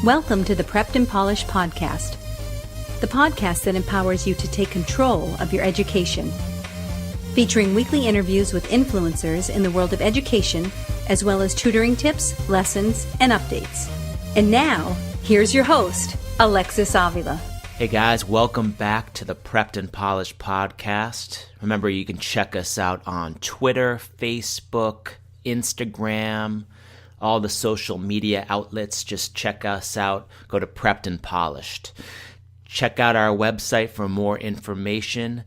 Welcome to the Prepped and Polished podcast, the podcast that empowers you to take control of your education. Featuring weekly interviews with influencers in the world of education, as well as tutoring tips, lessons, and updates. And now, here's your host, Alexis Avila. Hey guys, welcome back to the Prepped and Polished podcast. Remember, you can check us out on Twitter, Facebook, Instagram, all the social media outlets. Just check us out. Go to Prepped and Polished. Check out our website for more information,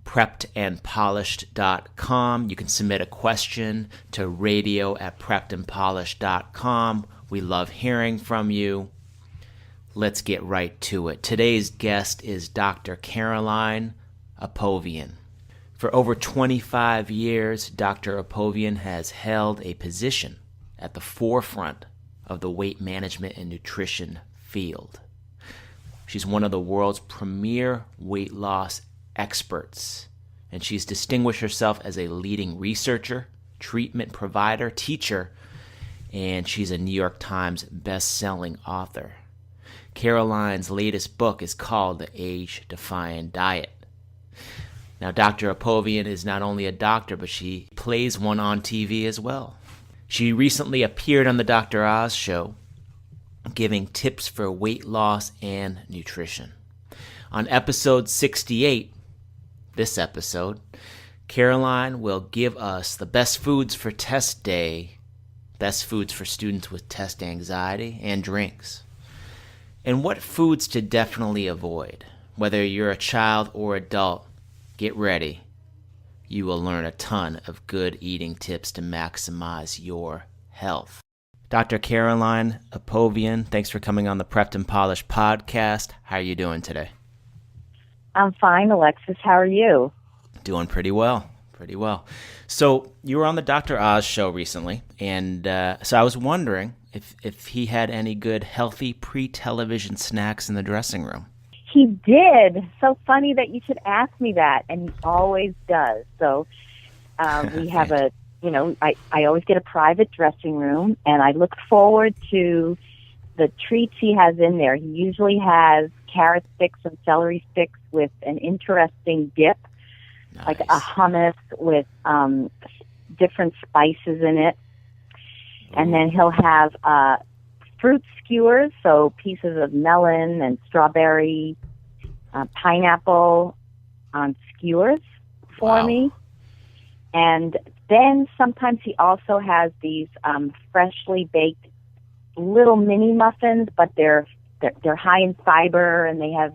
preppedandpolished.com. You can submit a question to radio@preppedandpolished.com. We love hearing from you. Let's get right to it. Today's guest is Dr. Caroline Apovian. For over 25 years, Dr. Apovian has held a position at the forefront of the weight management and nutrition field. She's one of the world's premier weight loss experts, and she's distinguished herself as a leading researcher, treatment provider, teacher, and she's a New York Times best-selling author. Caroline's latest book is called The Agedefying Diet. Now, Dr. Apovian is not only a doctor, but she plays one on TV as well. She recently appeared on the Dr. Oz show, giving tips for weight loss and nutrition. On episode 68, this episode, Caroline will give us the best foods for test day, best foods for students with test anxiety, and drinks. And what foods to definitely avoid. Whether you're a child or adult, get ready. You will learn a ton of good eating tips to maximize your health. Dr. Caroline Apovian, thanks for coming on the Prepped and Polished podcast. How are you doing today? I'm fine, Alexis. How are you? Doing pretty well. So you were on the Dr. Oz show recently, and so I was wondering if he had any good healthy pre-television snacks in the dressing room. He did. So funny that you should ask me that, and he always does. So we have I always get a private dressing room, and I look forward to the treats he has in there. He usually has carrot sticks and celery sticks with an interesting dip, nice. Like a hummus with different spices in it. Ooh. And then he'll have fruit skewers, so pieces of melon and strawberry, pineapple on skewers for me. And then sometimes he also has these freshly baked little mini muffins, but they're high in fiber, and they have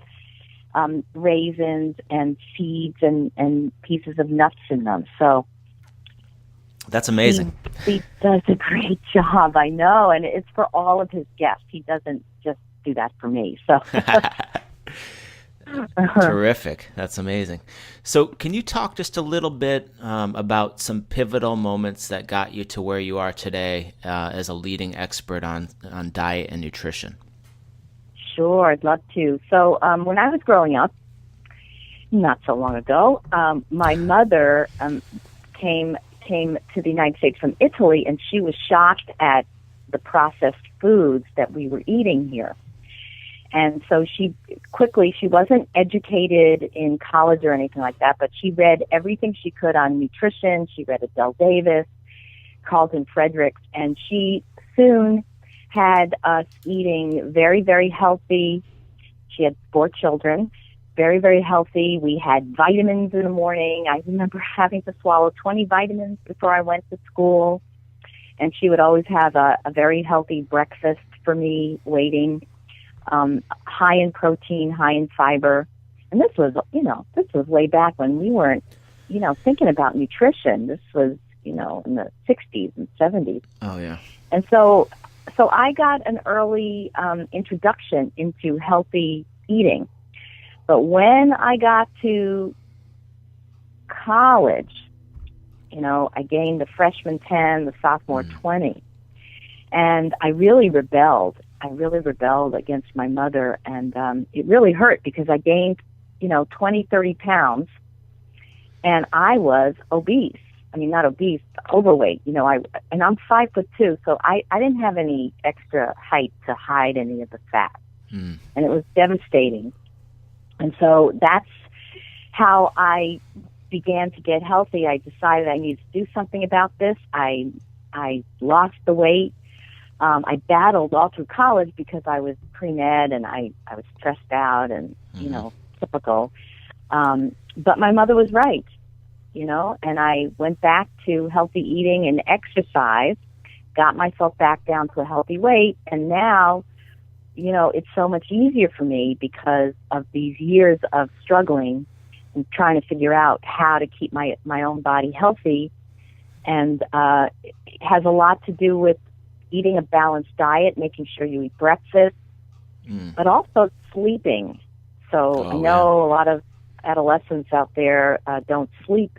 raisins and seeds and pieces of nuts in them. So that's amazing. He does a great job, I know, and it's for all of his guests. He doesn't just do that for me. So Terrific. That's amazing. So can you talk just a little bit about some pivotal moments that got you to where you are today as a leading expert on diet and nutrition? Sure, I'd love to. So when I was growing up, not so long ago, my mother came to the United States from Italy, and she was shocked at the processed foods that we were eating here. And so she wasn't educated in college or anything like that, but she read everything she could on nutrition. She read Adele Davis, Carlton Fredericks, and she soon had us eating very, very healthy. She had 4 children, very, very healthy. We had vitamins in the morning. I remember having to swallow 20 vitamins before I went to school. And she would always have a very healthy breakfast for me waiting, high in protein, high in fiber. And this was way back when we weren't, thinking about nutrition. This was, in the 60s and 70s. Oh, yeah. And so I got an early introduction into healthy eating. But when I got to college, I gained the freshman 10, the sophomore 20. And I really rebelled. Against my mother. And it really hurt because I gained, 20, 30 pounds. And I was obese. I mean, not obese, overweight. And I'm 5'2", so I didn't have any extra height to hide any of the fat. And it was devastating. And so that's how I began to get healthy. I decided I needed to do something about this. I lost the weight. I battled all through college because I was pre-med and I was stressed out and, typical. But my mother was right, and I went back to healthy eating and exercise, got myself back down to a healthy weight, and now, it's so much easier for me because of these years of struggling and trying to figure out how to keep my own body healthy. And it has a lot to do with eating a balanced diet, making sure you eat breakfast, but also sleeping. So I know a lot of adolescents out there don't sleep,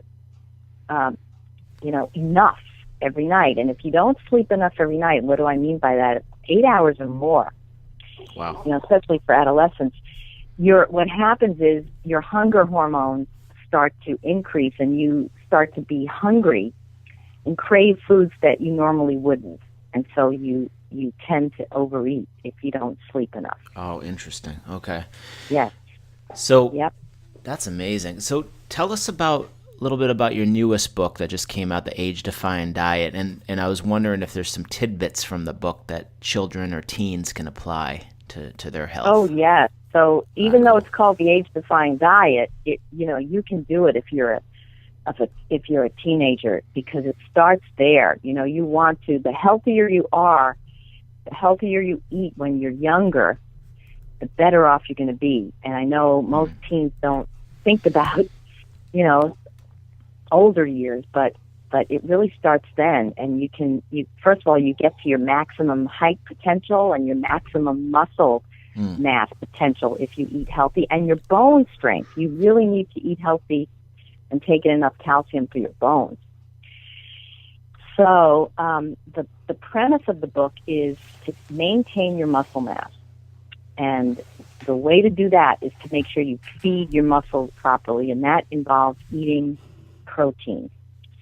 enough every night. And if you don't sleep enough every night, what do I mean by that? 8 hours or more. Wow. Especially for adolescents, what happens is your hunger hormones start to increase, and you start to be hungry and crave foods that you normally wouldn't. And so you tend to overeat if you don't sleep enough. Oh, interesting. Okay. Yes. So Yep. That's amazing. So tell us a little bit about your newest book that just came out, The Age-Defying Diet. And I was wondering if there's some tidbits from the book that children or teens can apply to their health. Oh, yes. So even though it's called The Age-Defying Diet, you can do it if you're a teenager, because it starts there. You want to, the healthier you are, the healthier you eat when you're younger, the better off you're going to be. And I know most teens don't think about, older years, but it really starts then. And you first of all, you get to your maximum height potential and your maximum muscle mass potential if you eat healthy, and your bone strength. You really need to eat healthy and take in enough calcium for your bones. So the premise of the book is to maintain your muscle mass. And the way to do that is to make sure you feed your muscles properly, and that involves eating protein.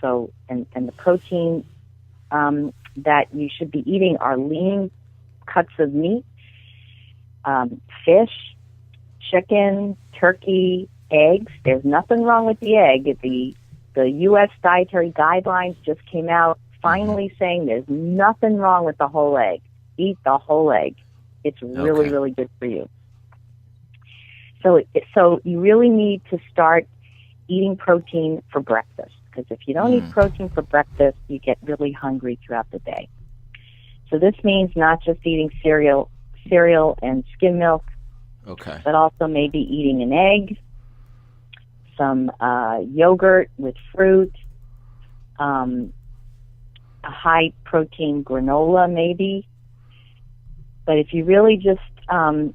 So, and the protein that you should be eating are lean cuts of meat, fish, chicken, turkey, eggs. There's nothing wrong with the egg. The U.S. dietary guidelines just came out finally saying there's nothing wrong with the whole egg. Eat the whole egg. It's really, really good for you. So you really need to start eating protein for breakfast, because if you don't eat protein for breakfast, you get really hungry throughout the day. So this means not just eating cereal and skim milk, but also maybe eating an egg, some yogurt with fruit, a high-protein granola maybe. But if you really just, have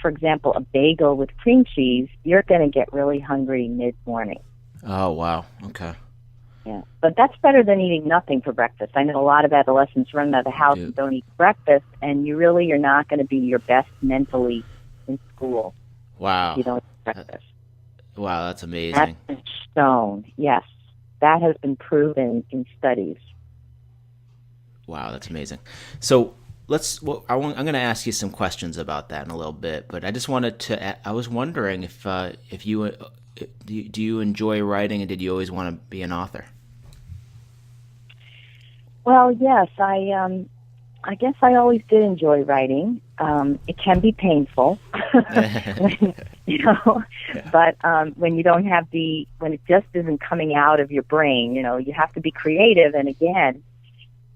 for example, a bagel with cream cheese, you're going to get really hungry mid-morning. Oh, wow. Okay. Yeah. But that's better than eating nothing for breakfast. I know a lot of adolescents run out of the house and don't eat breakfast, and you're not going to be your best mentally in school. Wow. If you don't eat breakfast. Wow, that's amazing. That's been shown, yes. That has been proven in studies. Wow, that's amazing. So I'm going to ask you some questions about that in a little bit, but I just wanted to. I was wondering if you do you enjoy writing, and did you always want to be an author? Well, yes, I guess I always did enjoy writing. It can be painful, but when you don't have when it just isn't coming out of your brain, you have to be creative. And again,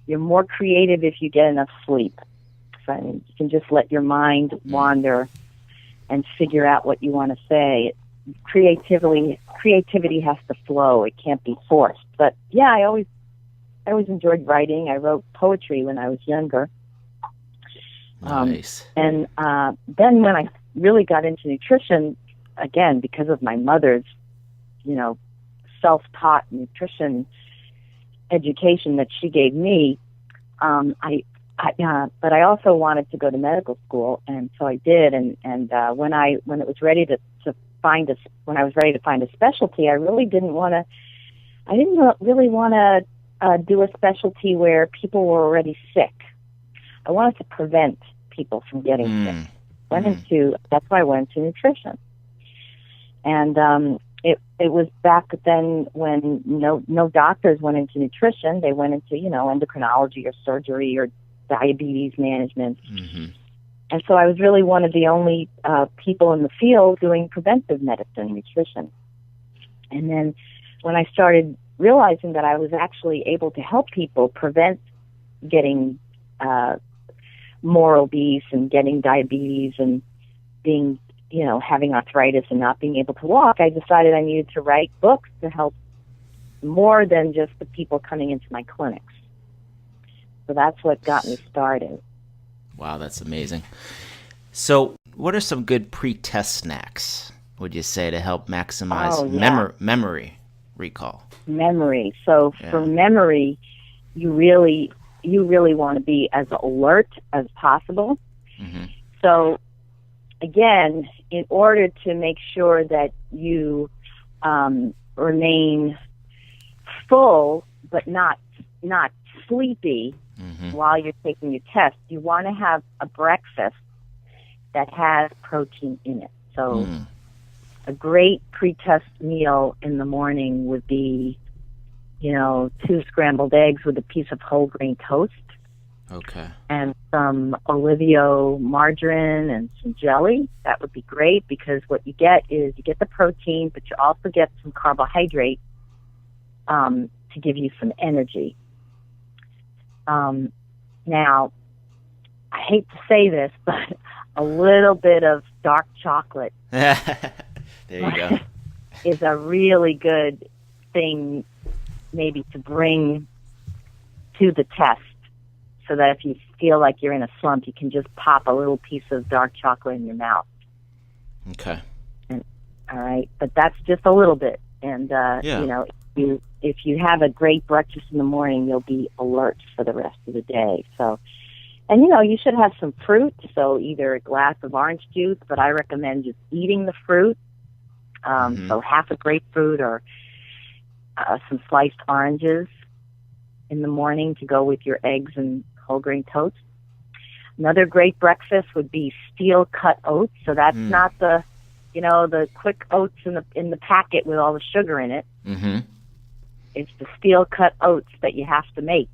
you're more creative if you get enough sleep. So, you can just let your mind wander and figure out what you want to say. Creativity has to flow. It can't be forced. But yeah, I always enjoyed writing. I wrote poetry when I was younger. Nice. And then when I really got into nutrition, again, because of my mother's, self-taught nutrition education that she gave me, but I also wanted to go to medical school, and so I did. And when I was ready to find a specialty, I really didn't want to I didn't really want to do a specialty where people were already sick. I wanted to prevent people from getting sick. That's why I went into nutrition. And it was back then when no doctors went into nutrition. They went into, endocrinology or surgery or diabetes management. Mm-hmm. And so I was really one of the only people in the field doing preventive medicine, nutrition. And then when I started realizing that I was actually able to help people prevent getting more obese and getting diabetes and being, having arthritis and not being able to walk, I decided I needed to write books to help more than just the people coming into my clinics. So that's what got me started. Wow, that's amazing. So what are some good pre-test snacks, would you say, to help maximize memory recall? Memory. So for memory, you really want to be as alert as possible. Mm-hmm. So again, in order to make sure that you remain full but not sleepy while you're taking your test, you want to have a breakfast that has protein in it. So a great pre-test meal in the morning would be, 2 scrambled eggs with a piece of whole grain toast. Okay. And some Olivio margarine and some jelly. That would be great, because what you get is you get the protein, but you also get some carbohydrate to give you some energy. Now, I hate to say this, but a little bit of dark chocolate There you go. is a really good thing maybe to bring to the test, so that if you feel like you're in a slump, you can just pop a little piece of dark chocolate in your mouth. Okay. All right, but that's just a little bit. And, if you have a great breakfast in the morning, you'll be alert for the rest of the day. So, and, you should have some fruit, so either a glass of orange juice, but I recommend just eating the fruit. So half a grapefruit or some sliced oranges in the morning to go with your eggs and whole grain toast. Another great breakfast would be steel cut oats. So that's not the, the quick oats in the packet with all the sugar in it. Mm-hmm. It's the steel cut oats that you have to make.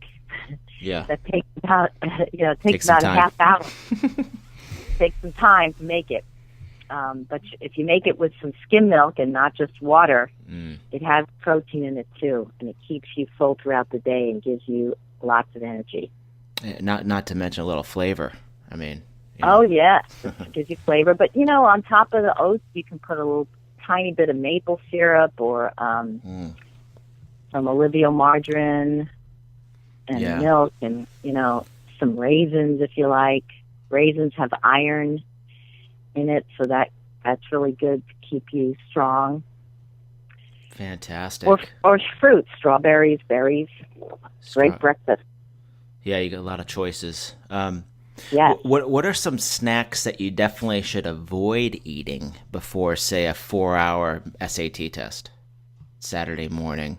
Yeah. That takes about, takes about a half hour. Takes some time to make it. But if you make it with some skim milk and not just water, it has protein in it too, and it keeps you full throughout the day and gives you lots of energy. Not to mention a little flavor. I mean. Oh yes, it gives you flavor. But on top of the oats, you can put a little tiny bit of maple syrup or some Olivio margarine and milk, and some raisins if you like. Raisins have iron in it, so that's really good to keep you strong. Fantastic. Or fruit, strawberries, berries. Great breakfast. Yeah, you got a lot of choices. Yeah. What are some snacks that you definitely should avoid eating before, say, a 4-hour SAT test, Saturday morning?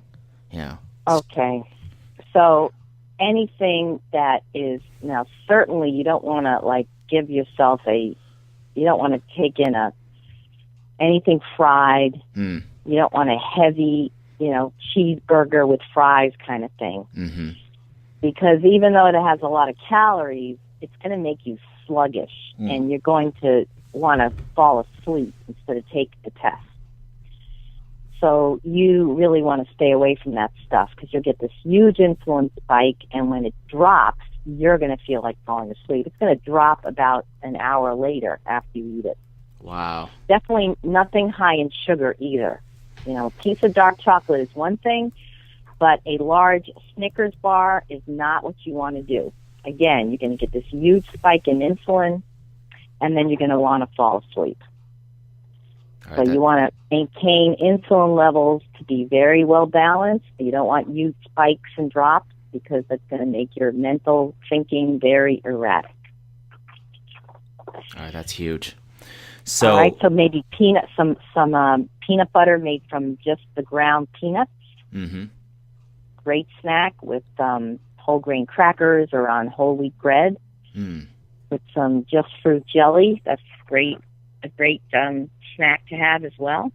Okay. So anything that is, now certainly you don't want to give yourself you don't want to take in anything fried. You don't want a heavy, cheeseburger with fries kind of thing. Mm-hmm. Because even though it has a lot of calories, it's going to make you sluggish, and you're going to want to fall asleep instead of take the test. So you really want to stay away from that stuff, because you'll get this huge insulin spike, and when it drops, you're going to feel like falling asleep. It's going to drop about an hour later after you eat it. Wow. Definitely nothing high in sugar either. A piece of dark chocolate is one thing, but a large Snickers bar is not what you want to do. Again, you're going to get this huge spike in insulin, and then you're going to want to fall asleep. So you want to maintain insulin levels to be very well balanced. You don't want huge spikes and drops, because that's going to make your mental thinking very erratic. All right, that's huge. So, all right, so maybe some peanut butter made from just the ground peanuts. Mm-hmm. great snack with whole grain crackers or on whole wheat bread with some just fruit jelly. That's great. A great snack to have as well.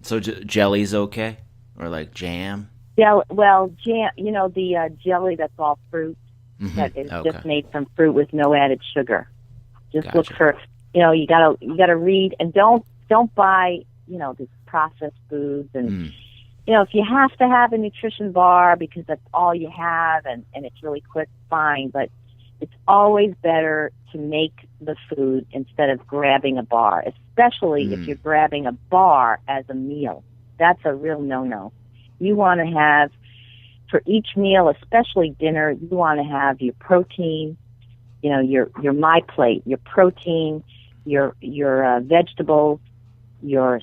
So jelly's okay, or like jam? Jam. The jelly that's all fruit that is just made from fruit with no added sugar. Just look for, you gotta read, and don't buy, these processed foods. And if you have to have a nutrition bar because that's all you have and it's really quick, fine. But it's always better to make the food instead of grabbing a bar, especially if you're grabbing a bar as a meal. That's a real no-no. You want to have, for each meal, especially dinner, you want to have your protein, your my plate, your protein, your vegetables, your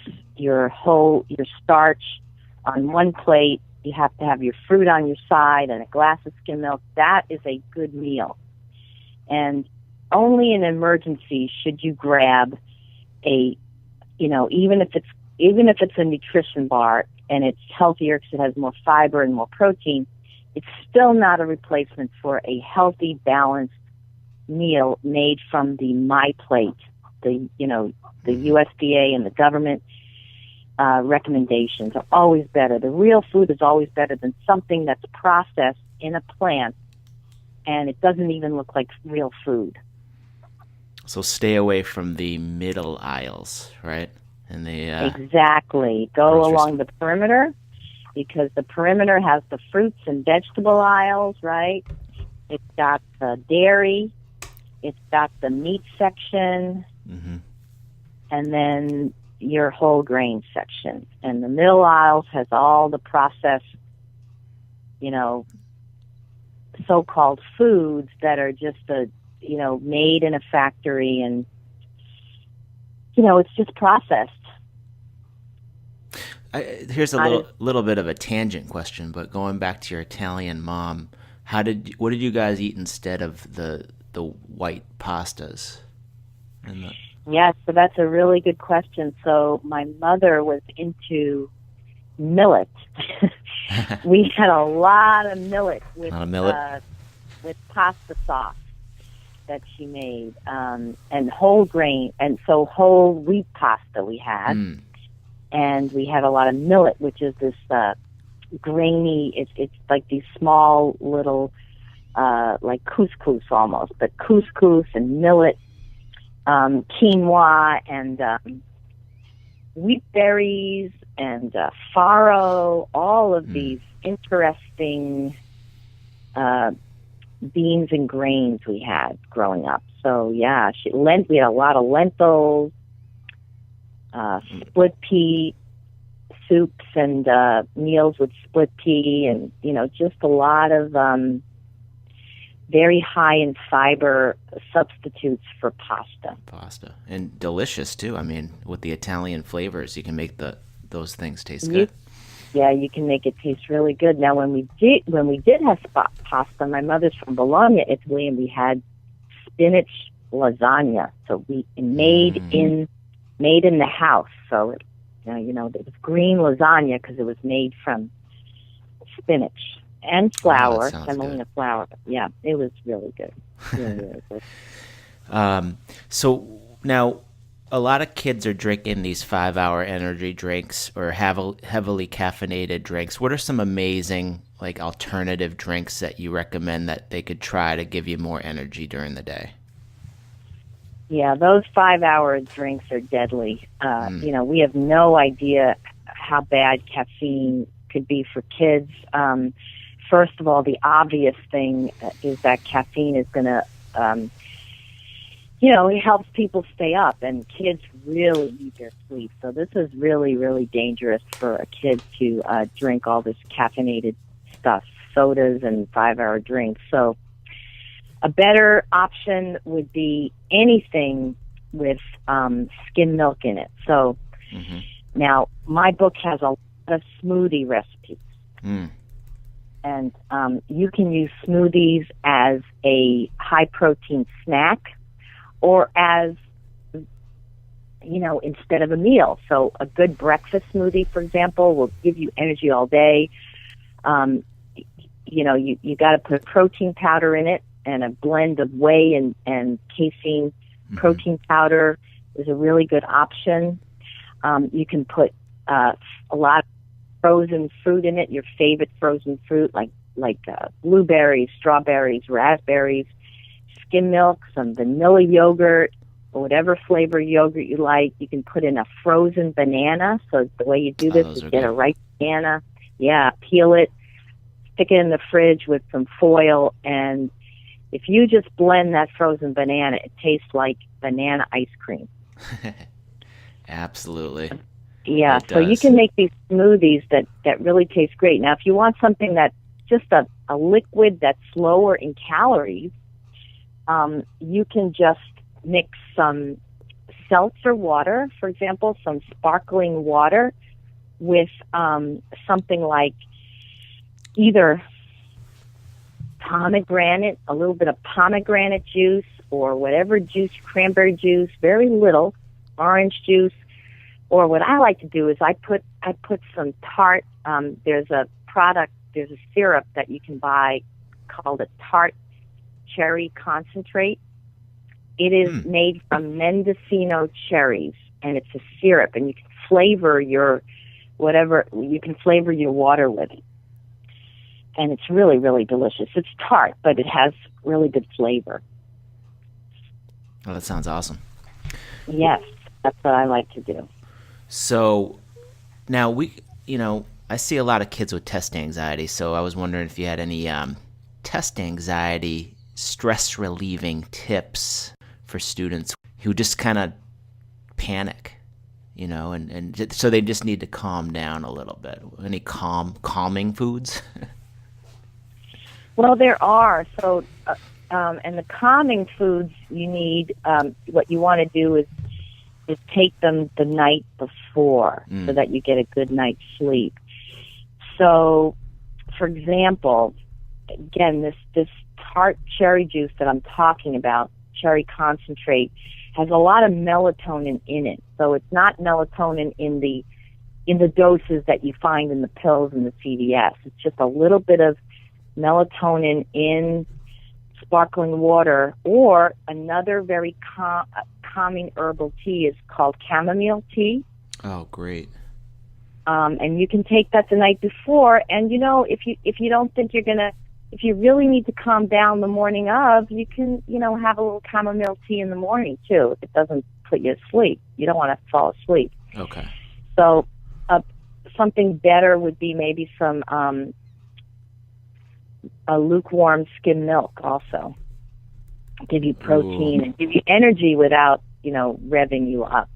starch on one plate. You have to have your fruit on your side and a glass of skim milk. That is a good meal. And only in emergency should you grab even if it's a nutrition bar and it's healthier because it has more fiber and more protein, it's still not a replacement for a healthy, balanced meal made from the My Plate, the USDA and the government recommendations are always better. The real food is always better than something that's processed in a plant and it doesn't even look like real food. So stay away from the middle aisles, right? And exactly. Go along the perimeter, because the perimeter has the fruits and vegetable aisles, right? It's got the dairy, it's got the meat section, and then your whole grain section. And the middle aisles has all the processed, so-called foods that are just made in a factory, and it's just processed. Here's a little bit of a tangent question, but going back to your Italian mom, what did you guys eat instead of the white pastas? Yes, so that's a really good question. So my mother was into millet. We had a lot of millet with pasta sauce that she made, and whole grain, and so whole wheat pasta we had. And we had a lot of millet, which is this grainy, it's like these small little, like couscous almost, but couscous and millet, quinoa and wheat berries and farro, all of these interesting beans and grains we had growing up. So yeah, we had a lot of lentils, split pea soups and meals with split pea, and just a lot of very high in fiber substitutes for pasta. And delicious too. I mean, with the Italian flavors, you can make those things taste good. Yeah, you can make it taste really good. Now, when we did have pasta, my mother's from Bologna, Italy, and we had spinach lasagna. So we made in the house. So it was green lasagna because it was made from spinach and flour, semolina flour. Yeah, it was really good. Really, really good. So now, a lot of kids are drinking these 5-hour energy drinks or heavily caffeinated drinks. What are some amazing alternative drinks that you recommend that they could try to give you more energy during the day? Yeah, those 5-hour drinks are deadly. We have no idea how bad caffeine could be for kids. First of all, the obvious thing is that caffeine is going to, it helps people stay up, and kids really need their sleep. So this is really, really dangerous for a kid to drink all this caffeinated stuff, sodas and 5-hour drinks. So a better option would be anything with skim milk in it. So now my book has a lot of smoothie recipes. And you can use smoothies as a high-protein snack or as, instead of a meal. So a good breakfast smoothie, for example, will give you energy all day. You got to put protein powder in it, and a blend of whey and casein protein powder is a really good option. You can put a lot of frozen fruit in it, your favorite frozen fruit, like blueberries, strawberries, raspberries, skim milk, some vanilla yogurt, or whatever flavor yogurt you like. You can put in a frozen banana. So the way you do this is get a ripe banana. Yeah, peel it, stick it in the fridge with some foil, and if you just blend that frozen banana, it tastes like banana ice cream. Absolutely. Yeah, so you can make these smoothies that really taste great. Now, if you want something that's just a liquid that's lower in calories, you can just mix some seltzer water, for example, some sparkling water with something like either pomegranate, a little bit of pomegranate juice, or whatever juice, cranberry juice, very little, orange juice. Or what I like to do is I put some tart. There's a syrup that you can buy called a tart cherry concentrate. It is made from Mendocino cherries, and it's a syrup, and you can flavor your water with it. And it's really, really delicious. It's tart, but it has really good flavor. Oh, that sounds awesome. Yes, that's what I like to do. So now I see a lot of kids with test anxiety, so I was wondering if you had any test anxiety, stress relieving tips for students who just kind of panic, and so they just need to calm down a little bit. Any calming foods? Well, there are. So, and the calming foods you need, what you want to do is take them the night before so that you get a good night's sleep. So, for example, again, this tart cherry juice that I'm talking about, cherry concentrate, has a lot of melatonin in it. So it's not melatonin in the doses that you find in the pills and the CVS. It's just a little bit of melatonin in sparkling water, or another very calming herbal tea is called chamomile tea. Oh, great. And you can take that the night before, and if you don't think if you really need to calm down the morning of, you can, have a little chamomile tea in the morning too, if it doesn't put you to sleep. You don't want to fall asleep. Okay. So something better would be maybe some a lukewarm skim milk also. Give you protein and give you energy without, revving you up.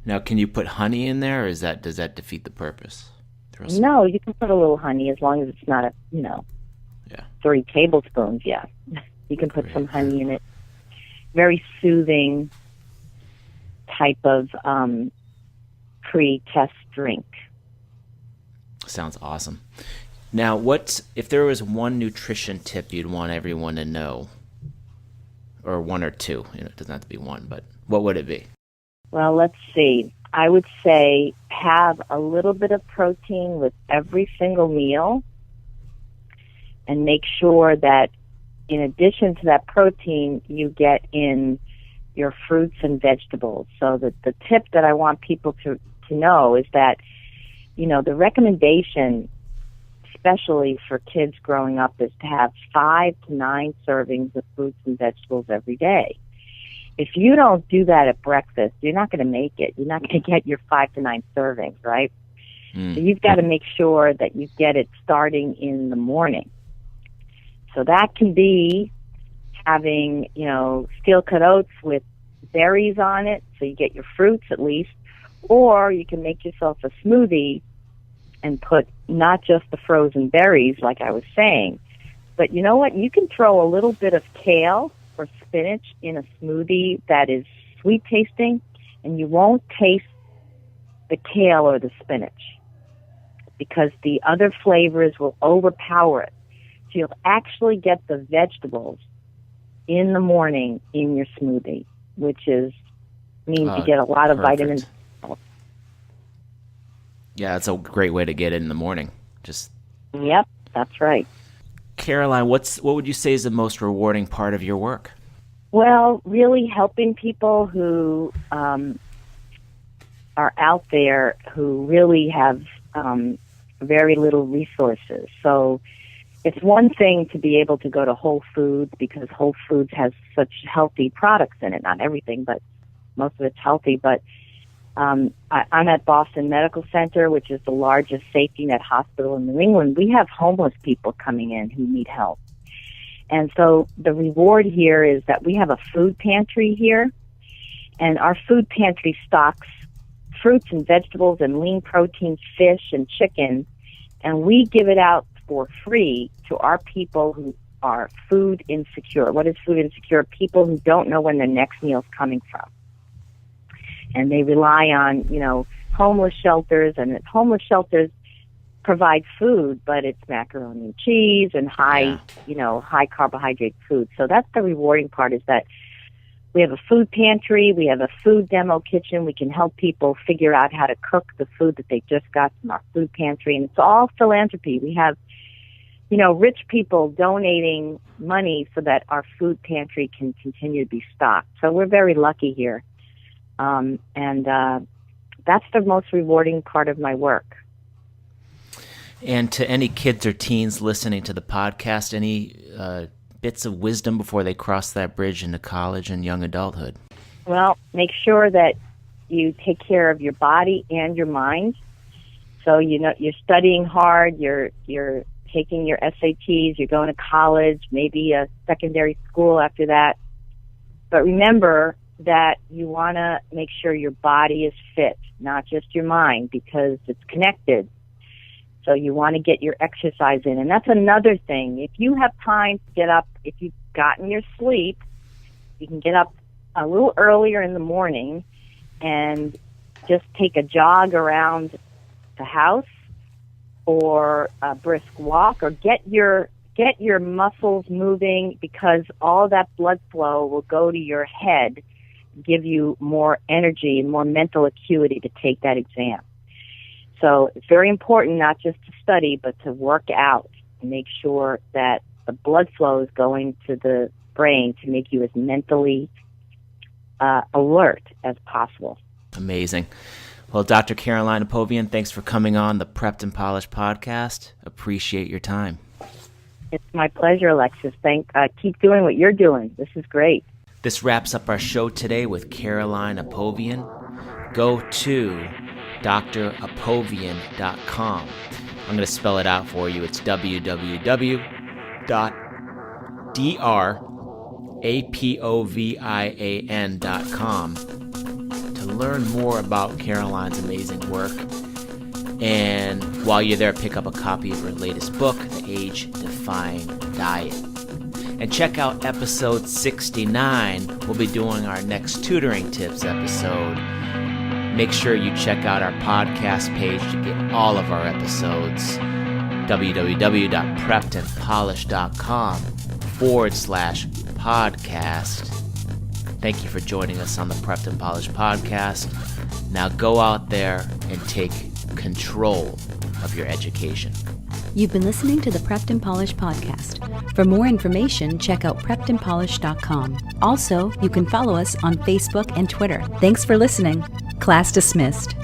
Now, can you put honey in there, or does that defeat the purpose? No, you can put a little honey as long as it's not 3 tablespoons. Yeah, you can put some honey in it. Very soothing type of pre-test drink. Sounds awesome. Now, if there was one nutrition tip you'd want everyone to know, or one or two? It doesn't have to be one, but what would it be? Well, let's see. I would say have a little bit of protein with every single meal, and make sure that in addition to that protein, you get in your fruits and vegetables. So the tip that I want people to know is that, the recommendation, especially for kids growing up, is to have 5 to 9 servings of fruits and vegetables every day. If you don't do that at breakfast, you're not going to make it. You're not going to get your 5 to 9 servings, right? So you've got to make sure that you get it starting in the morning. So that can be having, steel-cut oats with berries on it, so you get your fruits at least, or you can make yourself a smoothie and put not just the frozen berries, like I was saying, but you know what? You can throw a little bit of kale or spinach in a smoothie that is sweet tasting, and you won't taste the kale or the spinach because the other flavors will overpower it. So you'll actually get the vegetables in the morning in your smoothie, which means you get a lot of vitamins. Yeah, that's a great way to get it in the morning. Just Yep, that's right. Caroline, what would you say is the most rewarding part of your work? Well, really helping people who are out there who really have very little resources. So it's one thing to be able to go to Whole Foods because Whole Foods has such healthy products in it. Not everything, but most of it's healthy. But I'm at Boston Medical Center, which is the largest safety net hospital in New England. We have homeless people coming in who need help. And so the reward here is that we have a food pantry here, and our food pantry stocks fruits and vegetables and lean protein, fish and chicken, and we give it out for free to our people who are food insecure. What is food insecure? People who don't know when their next meal is coming from. And they rely on, homeless shelters, and homeless shelters provide food, but it's macaroni and cheese and high carbohydrate food. So that's the rewarding part, is that we have a food pantry, we have a food demo kitchen, we can help people figure out how to cook the food that they just got from our food pantry, and it's all philanthropy. We have, rich people donating money so that our food pantry can continue to be stocked. So we're very lucky here. And that's the most rewarding part of my work. And to any kids or teens listening to the podcast, any bits of wisdom before they cross that bridge into college and young adulthood? Well, make sure that you take care of your body and your mind. So, you're studying hard, you're taking your SATs, you're going to college, maybe a secondary school after that. But remember that you want to make sure your body is fit, not just your mind, because it's connected. So you want to get your exercise in. And that's another thing. If you have time to get up, if you've gotten your sleep, you can get up a little earlier in the morning and just take a jog around the house or a brisk walk, or get your muscles moving, because all that blood flow will go to your head, give you more energy and more mental acuity to take that exam. So it's very important not just to study, but to work out and make sure that the blood flow is going to the brain to make you as mentally alert as possible. Amazing. Well, Dr. Caroline Apovian, thanks for coming on the Prepped and Polished podcast. Appreciate your time. It's my pleasure, Alexis. Keep doing what you're doing. This is great. This wraps up our show today with Caroline Apovian. Go to drapovian.com. I'm going to spell it out for you. It's www.drapovian.com to learn more about Caroline's amazing work. And while you're there, pick up a copy of her latest book, The Age-Defying Diet. And check out episode 69. We'll be doing our next tutoring tips episode. Make sure you check out our podcast page to get all of our episodes. www.preppedandpolished.com/podcast. Thank you for joining us on the Prepped and Polished podcast. Now go out there and take control of your education. You've been listening to the Prepped and Polished podcast. For more information, check out preppedandpolished.com. Also, you can follow us on Facebook and Twitter. Thanks for listening. Class dismissed.